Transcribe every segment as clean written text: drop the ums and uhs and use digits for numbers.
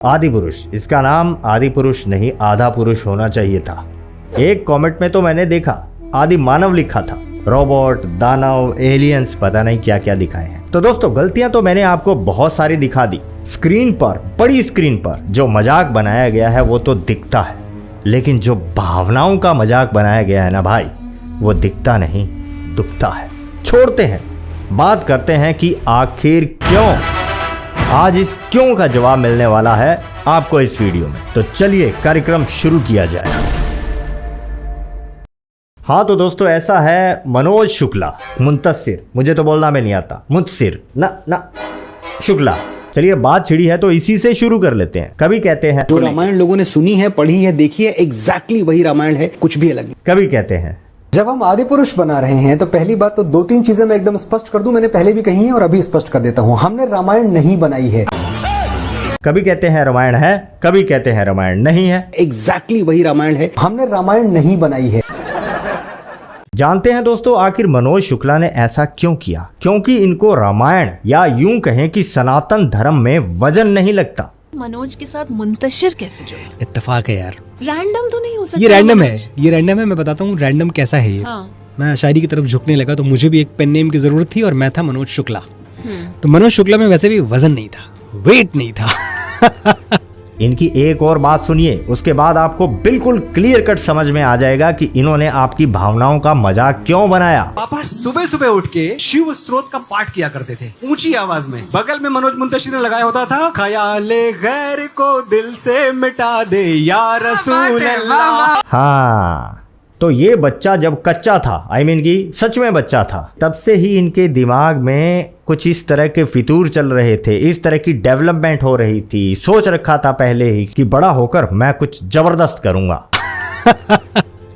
आदि पुरुष, इसका नाम आदि पुरुष नहीं आधा पुरुष होना चाहिए था। एक कमेंट में तो मैंने देखा आदि मानव लिखा था। रोबोट, दानव, एलियंस, पता नहीं क्या क्या दिखाए हैं। तो दोस्तों गलतियां तो मैंने आपको बहुत सारी दिखा दी। स्क्रीन पर, बड़ी स्क्रीन पर जो मजाक बनाया गया है वो तो दिखता है, लेकिन जो भावनाओं का मजाक बनाया गया है ना भाई, वो दिखता नहीं, दुखता है। छोड़ते हैं, बात करते हैं कि आखिर क्यों। आज इस क्यों का जवाब मिलने वाला है आपको इस वीडियो में। तो चलिए कार्यक्रम शुरू किया जाए। हाँ तो दोस्तों ऐसा है, मनोज शुक्ला, मुंतसिर, मुझे तो बोलना में नहीं आता, मुंतसिर ना शुक्ला। चलिए बात छिड़ी है तो इसी से शुरू कर लेते हैं। कभी कहते हैं जो रामायण लोगों ने सुनी है, पढ़ी है, देखी है, एग्जैक्टली वही रामायण है, कुछ भी अलग नहीं। कभी कहते हैं जब हम आदि पुरुष बना रहे हैं तो पहली बात तो दो तीन चीजें मैं एकदम स्पष्ट कर दूं, मैंने पहले भी कही है और अभी स्पष्ट कर देता हूं, हमने रामायण नहीं बनाई है। कभी कहते हैं रामायण है, कभी कहते हैं रामायण नहीं है। एग्जैक्टली वही रामायण है, हमने रामायण नहीं बनाई है। जानते हैं दोस्तों आखिर मनोज शुक्ला ने ऐसा क्यों किया? क्योंकि इनको रामायण या यूं कहें कि सनातन धर्म में वजन नहीं लगता। मनोज के साथ मुंतशिर कैसे जुड़े? इत्तेफाक है यार, रैंडम तो नहीं हो सकता। ये रैंडम है, ये रैंडम है। मैं बताता हूँ रैंडम कैसा है ये। हाँ। मैं शायरी की तरफ झुकने लगा तो मुझे भी एक पेन नेम की जरूरत थी और मैं था मनोज शुक्ला। तो मनोज शुक्ला में वैसे भी वजन नहीं था, वेट नहीं था। इनकी एक और बात सुनिए, उसके बाद आपको बिल्कुल क्लियर कट समझ में आ जाएगा कि इन्होंने आपकी भावनाओं का मजाक क्यों बनाया। पापा सुबह सुबह उठ के शिव स्त्रोत का पाठ किया करते थे ऊंची आवाज में। बगल में मनोज मुंतशिर ने लगाया होता था, ख्याले गैर को दिल से मिटा दे या रसूल अल्लाह। हाँ तो ये बच्चा जब कच्चा था, आई मीन की सच में बच्चा था, तब से ही इनके दिमाग में कुछ इस तरह के फितूर चल रहे थे, इस तरह की डेवलपमेंट हो रही थी। सोच रखा था पहले ही कि बड़ा होकर मैं कुछ जबरदस्त करूंगा।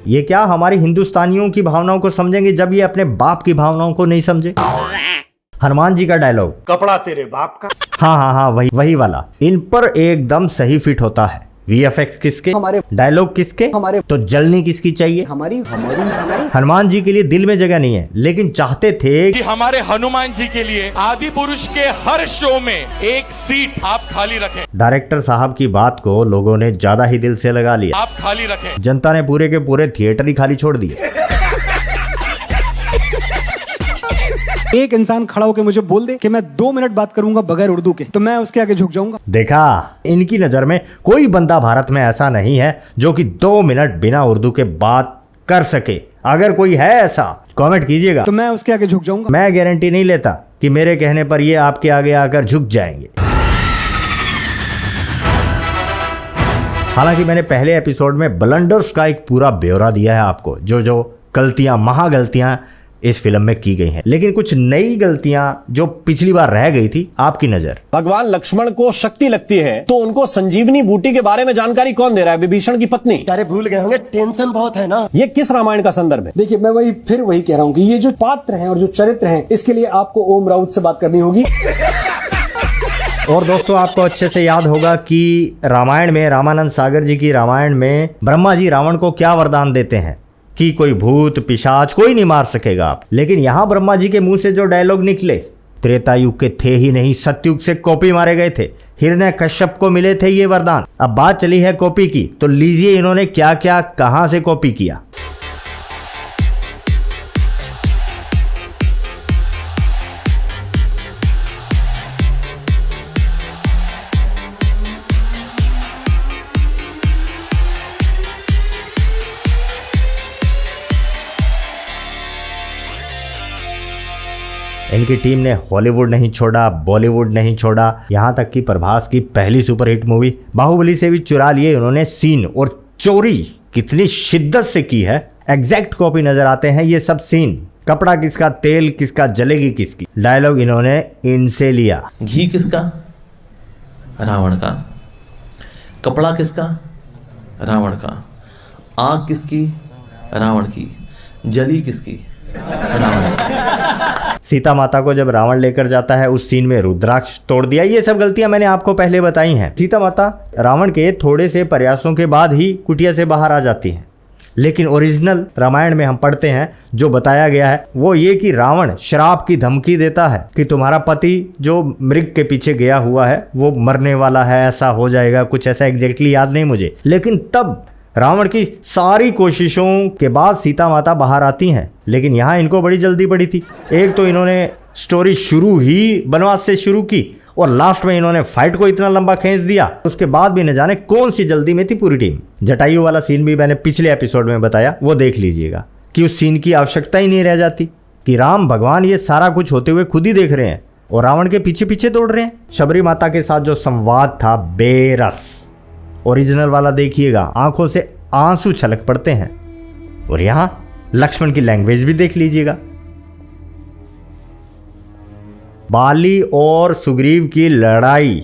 ये क्या हमारी हिंदुस्तानियों की भावनाओं को समझेंगे जब ये अपने बाप की भावनाओं को नहीं समझे। हनुमान जी का डायलॉग, कपड़ा तेरे बाप का। हाँ वही वाला इन पर एकदम सही फिट होता है। VFX किसके, हमारे। डायलॉग किसके, हमारे। तो जलनी किसकी चाहिए, हमारी। हनुमान जी के लिए दिल में जगह नहीं है, लेकिन चाहते थे कि हमारे हनुमान जी के लिए आदि पुरुष के हर शो में एक सीट आप खाली रखें। डायरेक्टर साहब की बात को लोगों ने ज्यादा ही दिल से लगा लिया। आप खाली रखें। जनता ने पूरे के पूरे थिएटर ही खाली छोड़ दिए। एक इंसान खड़ा होकर मुझे बोल दे कि मैं 2 मिनट बात करूंगा बगैर उर्दू के, तो मैं उसके आगे झुक जाऊंगा। देखा, इनकी नजर में कोई बंदा भारत में ऐसा नहीं है जो कि 2 मिनट बिना उर्दू के बात कर सके। अगर कोई है ऐसा कमेंट कीजिएगा, तो मैं उसके आगे झुक जाऊंगा। मैं गारंटी नहीं लेता कि मेरे कहने पर ये आपके आगे आकर झुक जाएंगे। हालांकि मैंने पहले एपिसोड में ब्लंडर्स का एक पूरा ब्यौरा दिया है आपको, जो गलतियां, महागलतियां इस फिल्म में की गई हैं, लेकिन कुछ नई गलतियां जो पिछली बार रह गई थी। आपकी नजर, भगवान लक्ष्मण को शक्ति लगती है तो उनको संजीवनी बूटी के बारे में जानकारी कौन दे रहा है? विभीषण की पत्नी। अरे भूल गए होंगे, टेंशन बहुत है ना। ये किस रामायण का संदर्भ है? देखिए मैं फिर वही कह रहा हूँ कि ये जो पात्र हैं और जो चरित्र हैं, इसके लिए आपको ओम राउत से बात करनी होगी। और दोस्तों आपको अच्छे से याद होगा कि रामायण में, रामानंद सागर जी की रामायण में ब्रह्मा जी रावण को क्या वरदान देते हैं कि कोई भूत पिशाच कोई नहीं मार सकेगा आप। लेकिन यहां ब्रह्मा जी के मुंह से जो डायलॉग निकले, त्रेता युग के थे ही नहीं, सतयुग से कॉपी मारे गए थे। हिरण्य कश्यप को मिले थे ये वरदान। अब बात चली है कॉपी की, तो लीजिए इन्होंने क्या क्या कहां से कॉपी किया। इनकी टीम ने हॉलीवुड नहीं छोड़ा, बॉलीवुड नहीं छोड़ा, यहां तक कि प्रभास की पहली सुपरहिट मूवी बाहुबली से भी चुरा लिए इन्होंने सीन। और चोरी कितनी शिद्दत से की है, एग्जैक्ट कॉपी नजर आते हैं ये सब सीन। कपड़ा किसका, तेल किसका, जलेगी किसकी, डायलॉग इन्होंने इनसे लिया। घी किसका? रावण का। कपड़ा किसका? रावण का। आग किसकी? रावण की। जली किसकी? रावण की। सीता माता को जब रावण लेकर जाता है उस सीन में रुद्राक्ष तोड़ दिया। ये सब गलतियां मैंने आपको पहले बताई हैं। सीता माता रावण के थोड़े से प्रयासों के बाद ही कुटिया से बाहर आ जाती हैं। लेकिन ओरिजिनल रामायण में हम पढ़ते हैं जो बताया गया है वो ये कि रावण श्राप की धमकी देता है कि तुम्हारा पति जो मृग के पीछे गया हुआ है वो मरने वाला है, ऐसा हो जाएगा, कुछ ऐसा एग्जैक्टली याद नहीं मुझे। लेकिन तब रावण की सारी कोशिशों के बाद सीता माता बाहर आती हैं, लेकिन यहाँ इनको बड़ी जल्दी पड़ी थी। एक तो इन्होंने स्टोरी शुरू ही वनवास से शुरू की और लास्ट में इन्होंने फाइट को इतना लंबा खींच दिया, उसके बाद भी न जाने कौन सी जल्दी में थी पूरी टीम। जटायु वाला सीन भी मैंने पिछले एपिसोड में बताया, वो देख लीजिएगा कि उस सीन की आवश्यकता ही नहीं रह जाती कि राम भगवान ये सारा कुछ होते हुए खुद ही देख रहे हैं और रावण के पीछे पीछे दौड़ रहे हैं। शबरी माता के साथ जो संवाद था बेरस, ओरिजिनल वाला देखिएगा, आंखों से आंसू छलक पड़ते हैं। और यहां लक्ष्मण की लैंग्वेज भी देख लीजिएगा। बाली और सुग्रीव की लड़ाई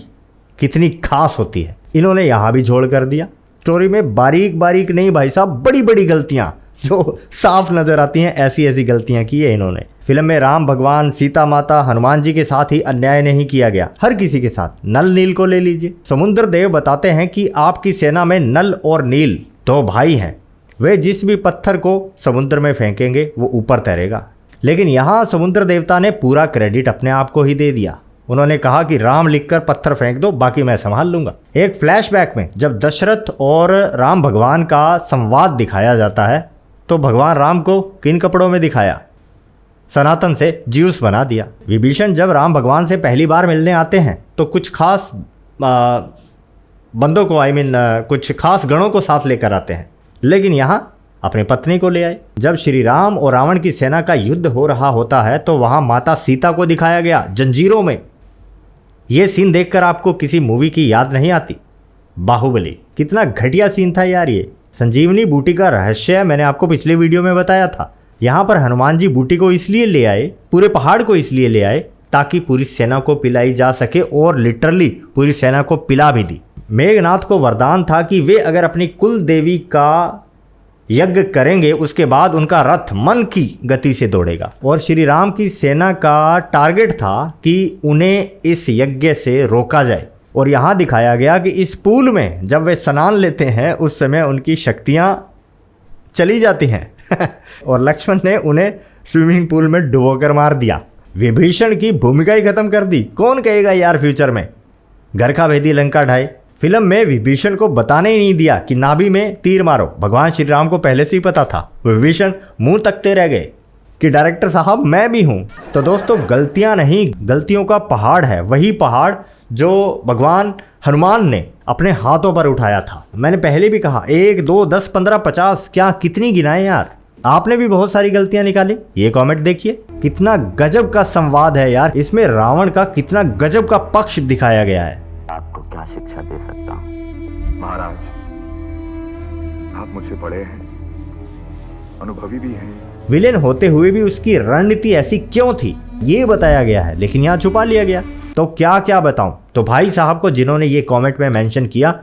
कितनी खास होती है, इन्होंने यहां भी जोड़ कर दिया। स्टोरी में बारीक बारीक नहीं भाई साहब, बड़ी बड़ी गलतियां जो साफ नजर आती हैं, ऐसी ऐसी गलतियां की है इन्होंने। फिल्म में राम भगवान, सीता माता, हनुमान जी के साथ ही अन्याय नहीं किया गया, हर किसी के साथ। नल नील को ले लीजिए। समुद्र देव बताते हैं कि आपकी सेना में नल और नील दो भाई हैं, वे जिस भी पत्थर को समुद्र में फेंकेंगे वो ऊपर तैरेगा। लेकिन यहाँ समुद्र देवता ने पूरा क्रेडिट अपने आप को ही दे दिया। उन्होंने कहा कि राम लिखकर पत्थर फेंक दो, बाकी मैं संभाल लूंगा। एक फ्लैशबैक में जब दशरथ और राम भगवान का संवाद दिखाया जाता है तो भगवान राम को किन कपड़ों में दिखाया? सनातन से ज्यूस बना दिया। विभीषण जब राम भगवान से पहली बार मिलने आते हैं तो कुछ खास बंदों को कुछ खास गणों को साथ लेकर आते हैं, लेकिन यहाँ अपनी पत्नी को ले आए। जब श्री राम और रावण की सेना का युद्ध हो रहा होता है तो वहाँ माता सीता को दिखाया गया जंजीरों में। ये सीन देखकर आपको किसी मूवी की याद नहीं आती? बाहुबली, कितना घटिया सीन था यार ये। संजीवनी बूटी का रहस्य मैंने आपको पिछले वीडियो में बताया था। यहाँ पर हनुमान जी बूटी को इसलिए ले आए, पूरे पहाड़ को इसलिए ले आए ताकि पूरी सेना को पिलाई जा सके, और लिटरली पूरी सेना को पिला भी दी। मेघनाथ को वरदान था कि वे अगर अपनी कुल देवी का यज्ञ करेंगे उसके बाद उनका रथ मन की गति से दौड़ेगा, और श्री राम की सेना का टारगेट था कि उन्हें इस यज्ञ से रोका जाए। और यहाँ दिखाया गया कि इस पूल में जब वे स्नान लेते हैं उस समय उनकी शक्तियाँ चली जाती हैं और लक्ष्मण ने उन्हें स्विमिंग पूल में डुबोकर मार दिया। विभीषण की भूमिका ही खत्म कर दी। कौन कहेगा यार फ्यूचर में घर का भेदी लंका ढाए। फिल्म में विभीषण को बताने ही नहीं दिया कि नाभि में तीर मारो। भगवान श्री राम को पहले से ही पता था। विभीषण मुंह तकते रह गए कि डायरेक्टर साहब मैं भी हूं। तो दोस्तों गलतियां नहीं, गलतियों का पहाड़ है, वही पहाड़ जो भगवान हनुमान ने अपने हाथों पर उठाया था। मैंने पहले भी कहा 1, 2, 10, 15, 50 क्या कितनी गिनाएं यार। आपने भी बहुत सारी गलतियां निकाली। ये कमेंट देखिए, कितना गजब का संवाद है यार। इसमें रावण का कितना गजब का पक्ष दिखाया गया है। आपको क्या शिक्षा दे सकता हूँ? महाराज, आप मुझसे बड़े हैं, अनुभवी भी हैं। विलेन होते हुए भी उसकी रणनीति ऐसी क्यों थी ये बताया गया है, लेकिन यहाँ छुपा लिया गया। तो क्या क्या बताऊं। तो भाई साहब को जिन्होंने ये कमेंट में मेंशन किया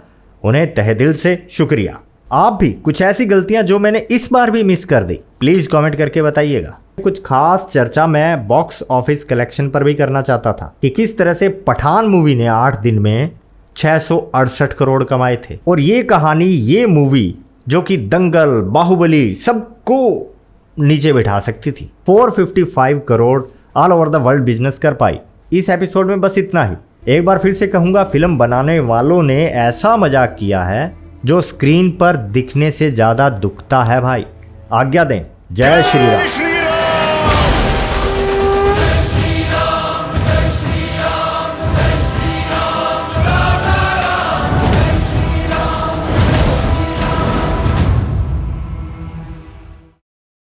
उन्हें तहे दिल से शुक्रिया। आप भी कुछ ऐसी गलतियां जो मैंने इस बार भी मिस कर दी प्लीज कमेंट करके बताइएगा। कुछ खास चर्चा मैं बॉक्स ऑफिस कलेक्शन पर भी करना चाहता था कि किस तरह से पठान मूवी ने 8 दिन में 668 करोड़ कमाए थे, और ये कहानी, ये मूवी जो कि दंगल, बाहुबली सबको नीचे बिठा सकती थी, 455 crore all over the world business कर पाई। इस एपिसोड में बस इतना ही। एक बार फिर से कहूंगा, फिल्म बनाने वालों ने ऐसा मजाक किया है जो स्क्रीन पर दिखने से ज्यादा दुखता है भाई। आज्ञा दें। जय श्री राम।